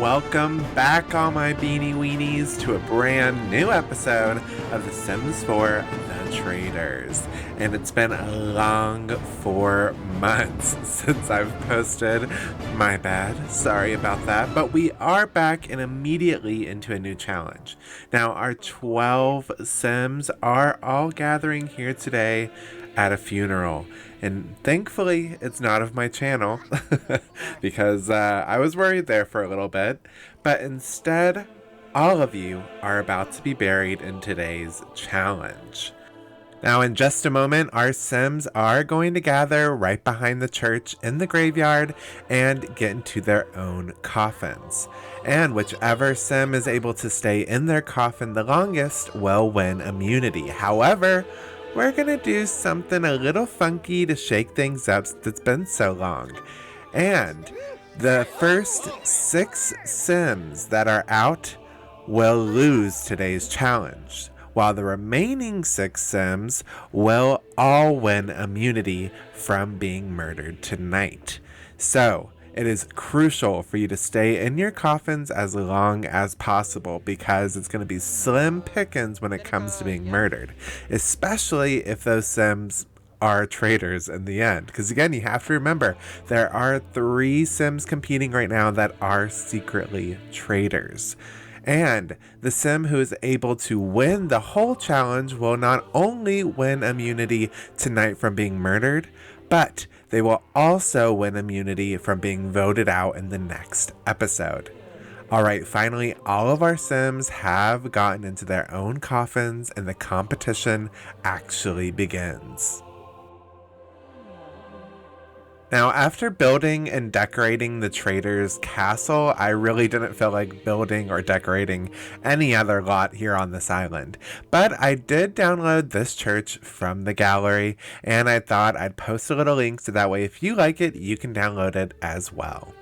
Welcome back, all my beanie weenies, to a brand new episode of The Sims 4 The Traitors. And it's been a long 4 months since I've posted. My bad, sorry about that. But we are back and immediately into a new challenge. Now, our 12 Sims are all gathering here today at a funeral. And thankfully, it's not of my channel, because I was worried there for a little bit. But instead, all of you are about to be buried in today's challenge. Now, in just a moment, our Sims are going to gather right behind the church in the graveyard and get into their own coffins. And whichever Sim is able to stay in their coffin the longest will win immunity. However, we're gonna do something a little funky to shake things up since it's been so long. And the first 6 Sims that are out will lose today's challenge, while the remaining 6 Sims will all win immunity from being murdered tonight. So, it is crucial for you to stay in your coffins as long as possible because it's going to be slim pickings when it comes to being murdered, especially if those Sims are traitors in the end. Because again, you have to remember, there are 3 Sims competing right now that are secretly traitors. And the Sim who is able to win the whole challenge will not only win immunity tonight from being murdered, but they will also win immunity from being voted out in the next episode. Alright, finally, all of our Sims have gotten into their own coffins and the competition actually begins. Now, after building and decorating the Traitors' castle, I really didn't feel like building or decorating any other lot here on this island. But I did download this church from the gallery, and I thought I'd post a little link so that way if you like it, you can download it as well.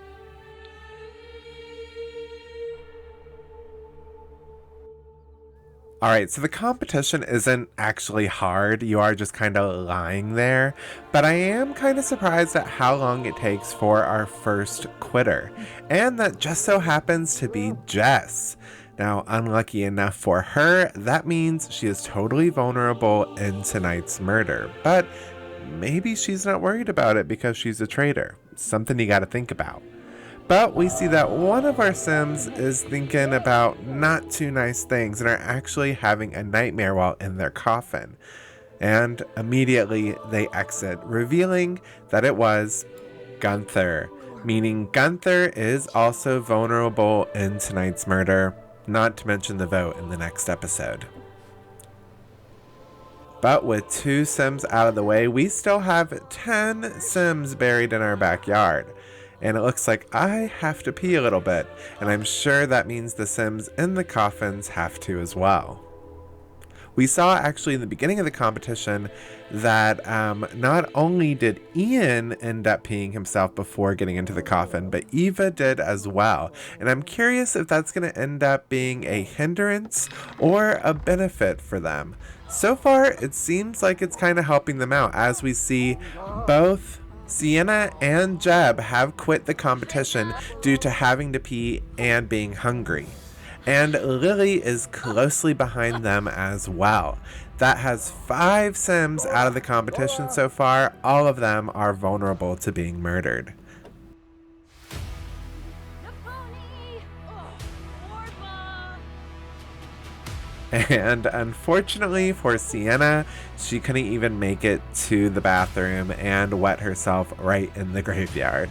Alright, so the competition isn't actually hard, you are just kind of lying there, but I am kind of surprised at how long it takes for our first quitter, and that just so happens to be Jess. Now, unlucky enough for her, that means she is totally vulnerable in tonight's murder, but maybe she's not worried about it because she's a traitor. Something you gotta think about. But we see that one of our Sims is thinking about not too nice things and are actually having a nightmare while in their coffin. And immediately they exit, revealing that it was Gunther, meaning Gunther is also vulnerable in tonight's murder, not to mention the vote in the next episode. But with 2 Sims out of the way, we still have 10 Sims buried in our backyard. And it looks like I have to pee a little bit, and I'm sure that means the Sims in the coffins have to as well. We saw actually in the beginning of the competition that not only did Ian end up peeing himself before getting into the coffin, but Eva did as well. And I'm curious if that's going to end up being a hindrance or a benefit for them. So far, it seems like it's kind of helping them out as we see both Sienna and Jeb have quit the competition due to having to pee and being hungry. And Lily is closely behind them as well. That has 5 Sims out of the competition so far. All of them are vulnerable to being murdered. And unfortunately for Sienna, she couldn't even make it to the bathroom and wet herself right in the graveyard.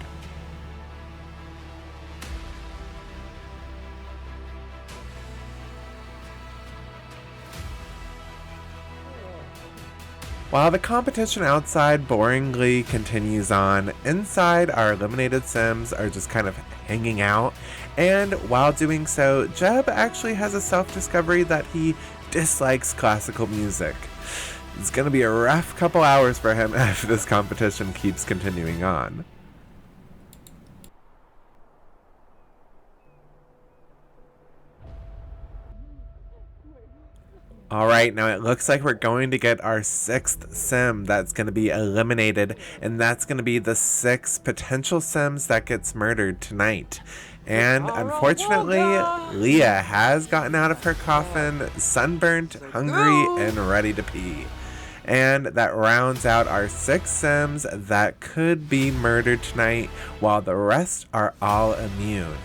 While the competition outside boringly continues on, inside our eliminated Sims are just kind of hanging out, and while doing so, Jeb actually has a self-discovery that he dislikes classical music. It's gonna be a rough couple hours for him if this competition keeps continuing on. Alright, now it looks like we're going to get our 6th sim that's going to be eliminated, and that's going to be the 6 potential sims that gets murdered tonight. And unfortunately, Leah has gotten out of her coffin, sunburnt, hungry, and ready to pee. And that rounds out our 6 sims that could be murdered tonight, while the rest are all immune.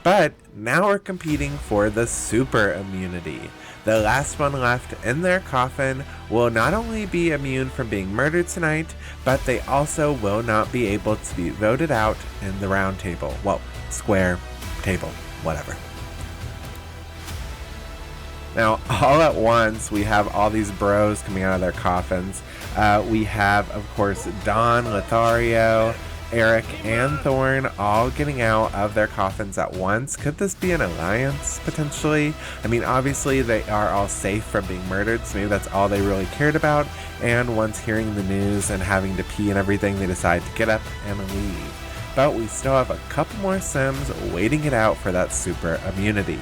But now we're competing for the super immunity. The last one left in their coffin will not only be immune from being murdered tonight, but they also will not be able to be voted out in the round table. Well, square, table, whatever. Now, all at once, we have all these bros coming out of their coffins. We have, of course, Don, Lothario, Eric, and Thorn all getting out of their coffins at once. Could this be an alliance, potentially? I mean, obviously, they are all safe from being murdered, so maybe that's all they really cared about. And once hearing the news and having to pee and everything, they decide to get up and leave. But we still have a couple more sims waiting it out for that super immunity.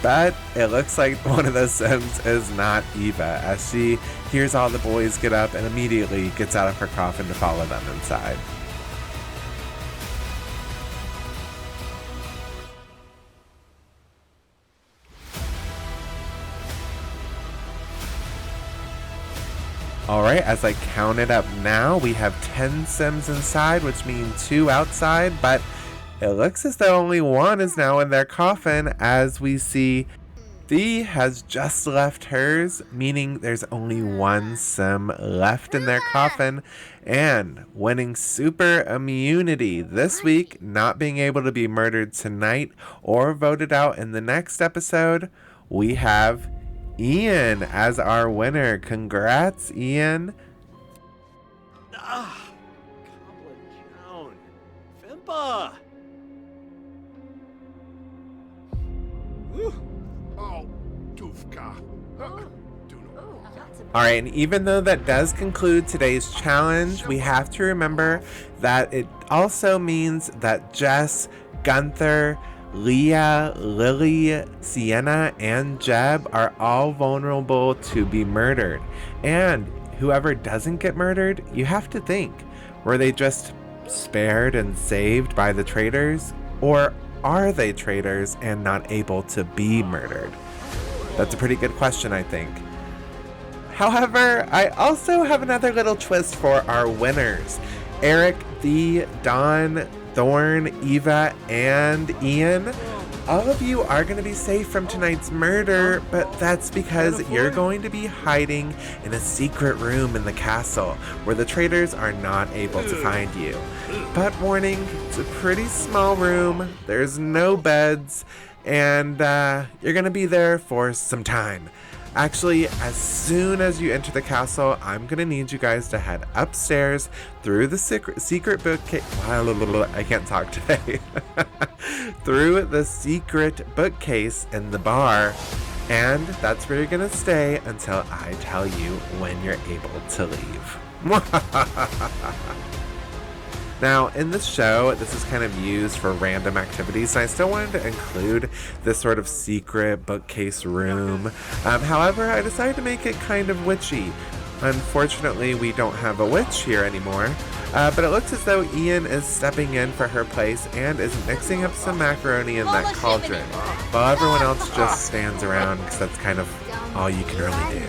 But it looks like one of those sims is not Eva, as she hears all the boys get up and immediately gets out of her coffin to follow them inside. Alright, as I count it up now, we have 10 sims inside, which means 2 outside, but it looks as though only 1 is now in their coffin, as we see Thea has just left hers, meaning there's only 1 sim left in their coffin, and winning super immunity this week, not being able to be murdered tonight or voted out in the next episode, we have Ian as our winner. Congrats, Ian. Goblin Fimpa! Oh, Dufka. Alright, and even though that does conclude today's challenge, we have to remember that it also means that Jess, Gunther, Leah, Lily, Sienna, and Jeb are all vulnerable to be murdered. And whoever doesn't get murdered, you have to think, were they just spared and saved by the traitors? Or are they traitors and not able to be murdered? That's a pretty good question, I think. However, I also have another little twist for our winners. Eric, Thea, Don, Thorn, Eva, and Ian. All of you are going to be safe from tonight's murder, but that's because you're going to be hiding in a secret room in the castle where the traitors are not able to find you. But warning, it's a pretty small room, there's no beds, and you're going to be there for some time. Actually, as soon as you enter the castle, I'm going to need you guys to head upstairs through the secret bookcase. I can't talk today. Through the secret bookcase in the bar. And that's where you're going to stay until I tell you when you're able to leave. Now, in this show, this is kind of used for random activities, and I still wanted to include this sort of secret bookcase room. However, I decided to make it kind of witchy. Unfortunately, we don't have a witch here anymore, but it looks as though Ian is stepping in for her place and is mixing up some macaroni in that cauldron, while everyone else just stands around because that's kind of all you can really do.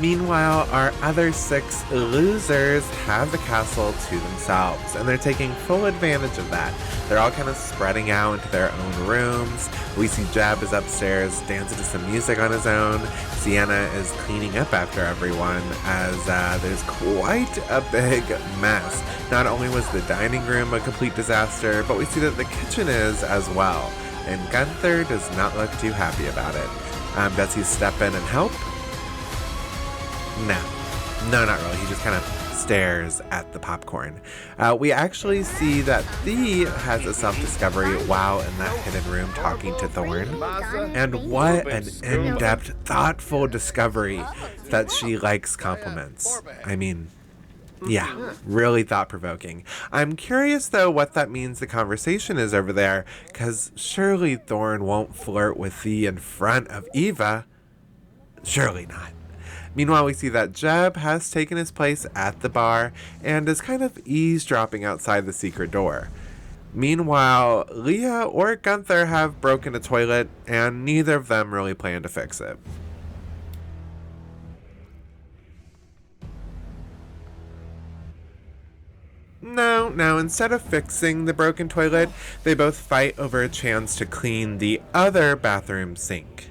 Meanwhile, our other 6 losers have the castle to themselves, and they're taking full advantage of that. They're all kind of spreading out into their own rooms. We see Jeb is upstairs dancing to some music on his own. Sienna is cleaning up after everyone, as there's quite a big mess. Not only was the dining room a complete disaster, but we see that the kitchen is as well. And Gunther does not look too happy about it. Does he step in and help? No, not really. He just kind of stares at the popcorn. We actually see that Thea has a self-discovery while in that hidden room talking to Thorn. And what an in-depth, thoughtful discovery that she likes compliments. I mean, Yeah, really thought-provoking. I'm curious, though, what that means the conversation is over there, because surely Thorn won't flirt with thee in front of Eva. Surely not. Meanwhile, we see that Jeb has taken his place at the bar and is kind of eavesdropping outside the secret door. Meanwhile, Leah or Gunther have broken a toilet, and neither of them really plan to fix it. No, instead of fixing the broken toilet, they both fight over a chance to clean the other bathroom sink.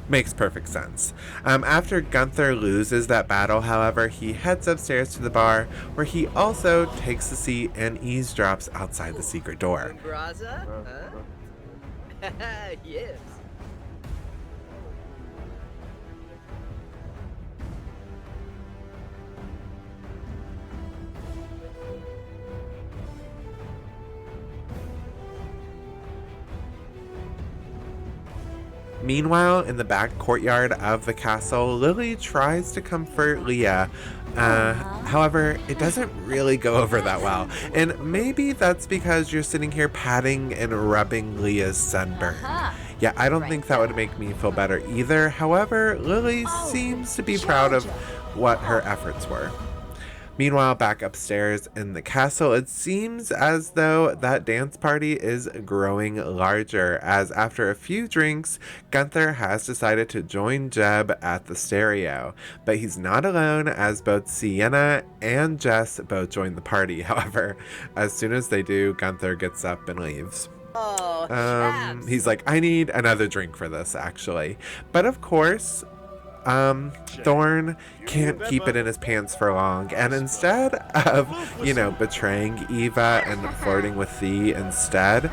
Makes perfect sense. After Gunther loses that battle, however, he heads upstairs to the bar, where he also takes a seat and eavesdrops outside the secret door. Yes. Meanwhile, in the back courtyard of the castle, Lily tries to comfort Leah. However, it doesn't really go over that well. And maybe that's because you're sitting here patting and rubbing Leah's sunburn. Yeah, I don't think that would make me feel better either. However, Lily seems to be proud of what her efforts were. Meanwhile, back upstairs in the castle, it seems as though that dance party is growing larger, as after a few drinks, Gunther has decided to join Jeb at the stereo. But he's not alone, as both Sienna and Jess both join the party. However, as soon as they do, Gunther gets up and leaves. He's like, I need another drink for this, actually. But of course, Thorn can't keep it in his pants for long, and instead of, betraying Eva and flirting with thee instead,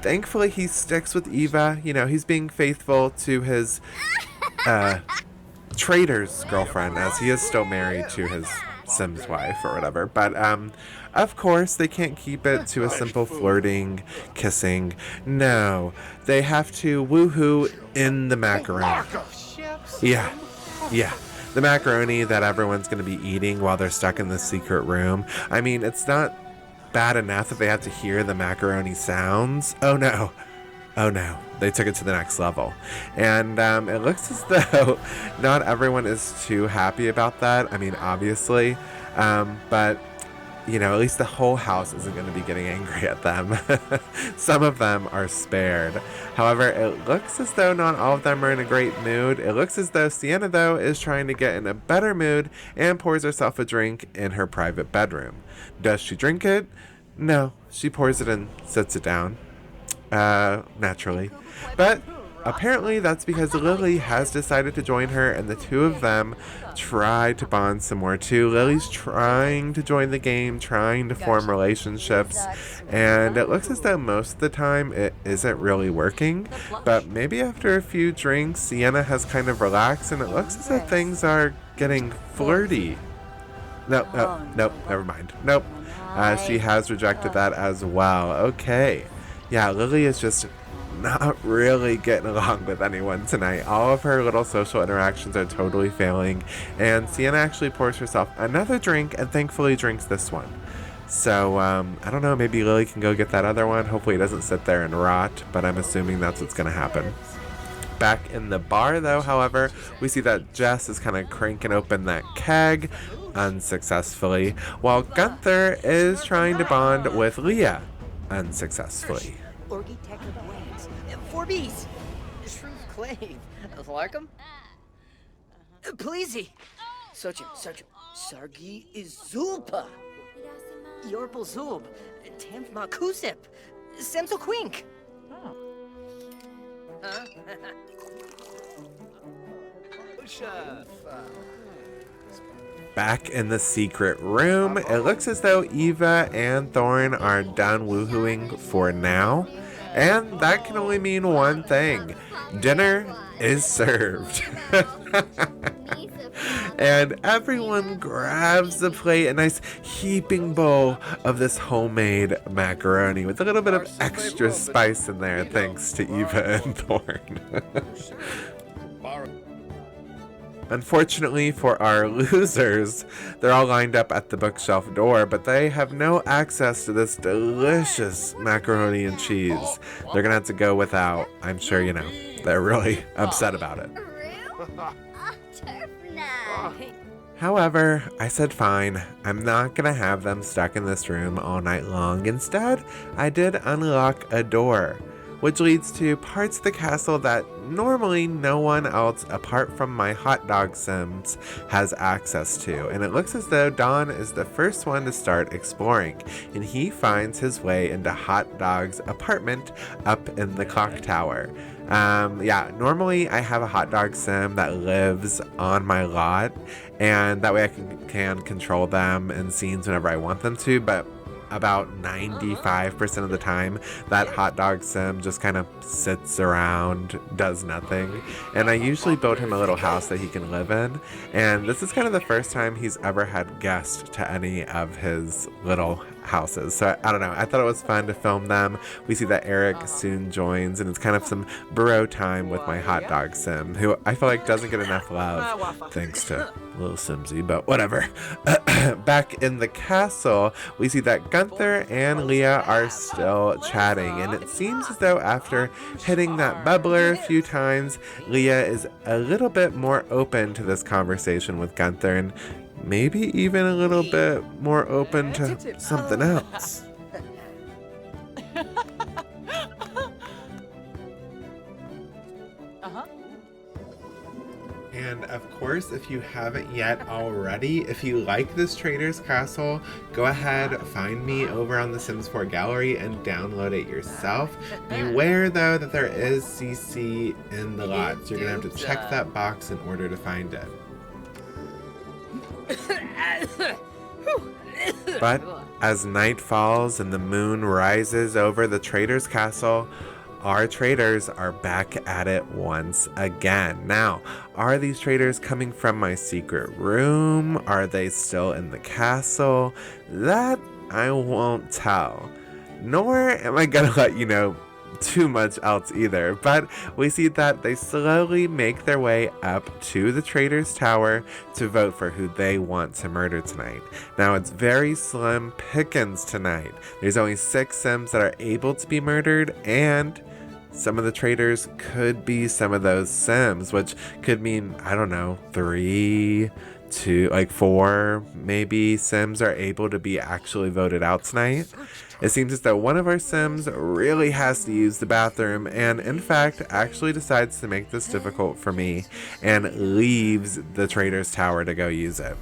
thankfully he sticks with Eva. He's being faithful to his Traitor's girlfriend, as he is still married to his Sim's wife or whatever. But of course they can't keep it to a simple flirting, kissing. No, they have to woohoo in the macaroni. Yeah, the macaroni that everyone's going to be eating while they're stuck in the secret room. I mean, it's not bad enough that they have to hear the macaroni sounds. Oh no, they took it to the next level. And it looks as though not everyone is too happy about that. I mean, obviously, but at least the whole house isn't going to be getting angry at them. Some of them are spared. However, it looks as though not all of them are in a great mood. It looks as though Sienna, though, is trying to get in a better mood and pours herself a drink in her private bedroom. Does she drink it? No, she pours it and sits it down. Naturally. But apparently that's because Lily has decided to join her, and the two of them try to bond some more too. Lily's trying to join the game, trying to form relationships, and it looks as though most of the time it isn't really working. But maybe after a few drinks, Sienna has kind of relaxed, and it looks as though things are getting flirty. Nope, never mind. Nope. She has rejected that as well. Okay. Yeah, Lily is just not really getting along with anyone tonight. All of her little social interactions are totally failing, and Sienna actually pours herself another drink and thankfully drinks this one. So, I don't know, maybe Lily can go get that other one. Hopefully it doesn't sit there and rot, but I'm assuming that's what's going to happen. Back in the bar, though, however, we see that Jess is kind of cranking open that keg unsuccessfully, while Gunther is trying to bond with Leah unsuccessfully. Forbies. Truth claim. Larkham? Pleasey. Sochim. Sargi is Zulpa. Yorpal Zulb. Temp Makusip. Semso Quink. Back in the secret room, it looks as though Eva and Thorn are done woohooing for now. And that can only mean one thing. Dinner is served. And everyone grabs the plate, a nice heaping bowl of this homemade macaroni with a little bit of extra spice in there, thanks to Eva and Thorn. Unfortunately for our losers, they're all lined up at the bookshelf door, but they have no access to this delicious macaroni and cheese. They're gonna have to go without. I'm sure you know. They're really upset about it. However, I said fine, I'm not gonna have them stuck in this room all night long. Instead, I did unlock a door, which leads to parts of the castle that normally no one else apart from my Hotdog Sims has access to. And it looks as though Don is the first one to start exploring, and he finds his way into Hotdog's apartment up in the clock tower. Yeah, normally I have a Hotdog Sim that lives on my lot, and that way I can control them in scenes whenever I want them to, but about 95% of the time, that Hotdog Sim just kind of sits around, does nothing. And I usually build him a little house that he can live in. And this is kind of the first time he's ever had guests to any of his little houses. So I don't know. I thought it was fun to film them. We see that Eric soon joins, and it's kind of some bro time with my Hotdog Sim, who I feel like doesn't get enough love thanks to little Simsy, but whatever. Back in the castle, we see that Gunther and Leah are still chatting, and it seems as though after hitting that bubbler a few times, Leah is a little bit more open to this conversation with Gunther, and maybe even a little bit more open to something else. And of course, if you haven't yet already, if you like this Traitors Castle, go ahead, find me over on the Sims 4 gallery and download it yourself. Beware though that there is CC in the lot, so you're gonna have to check that box in order to find it. But as night falls and the moon rises over the Traitors Castle, our traitors are back at it once again. Now, are these traitors coming from my secret room? Are they still in the castle? That I won't tell. Nor am I gonna let you know too much else either, but we see that they slowly make their way up to the Traitors Tower to vote for who they want to murder tonight. Now, it's very slim pickings tonight. There's only 6 Sims that are able to be murdered, and some of the traitors could be some of those Sims, which could mean, I don't know, 3 to like 4 maybe Sims are able to be actually voted out tonight. It seems as though one of our Sims really has to use the bathroom, and in fact actually decides to make this difficult for me and leaves the Traitors Tower to go use it.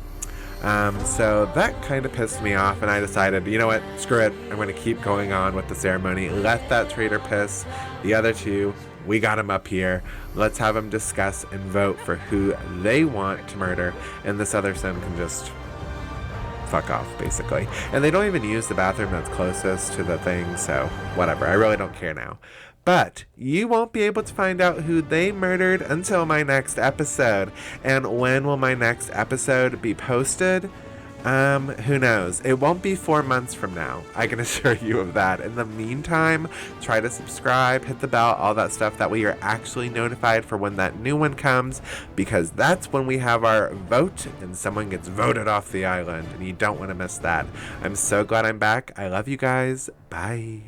So that kind of pissed me off, and I decided, you know what, screw it, I'm going to keep going on with the ceremony. Let that traitor piss. The other 2, we got them up here. Let's have them discuss and vote for who they want to murder, and this other Sim can just fuck off, basically. And they don't even use the bathroom that's closest to the thing, so whatever, I really don't care now. But you won't be able to find out who they murdered until my next episode. And when will my next episode be posted? Who knows? It won't be 4 months from now. I can assure you of that. In the meantime, try to subscribe, hit the bell, all that stuff. That way you're actually notified for when that new one comes, because that's when we have our vote and someone gets voted off the island, and you don't want to miss that. I'm so glad I'm back. I love you guys. Bye.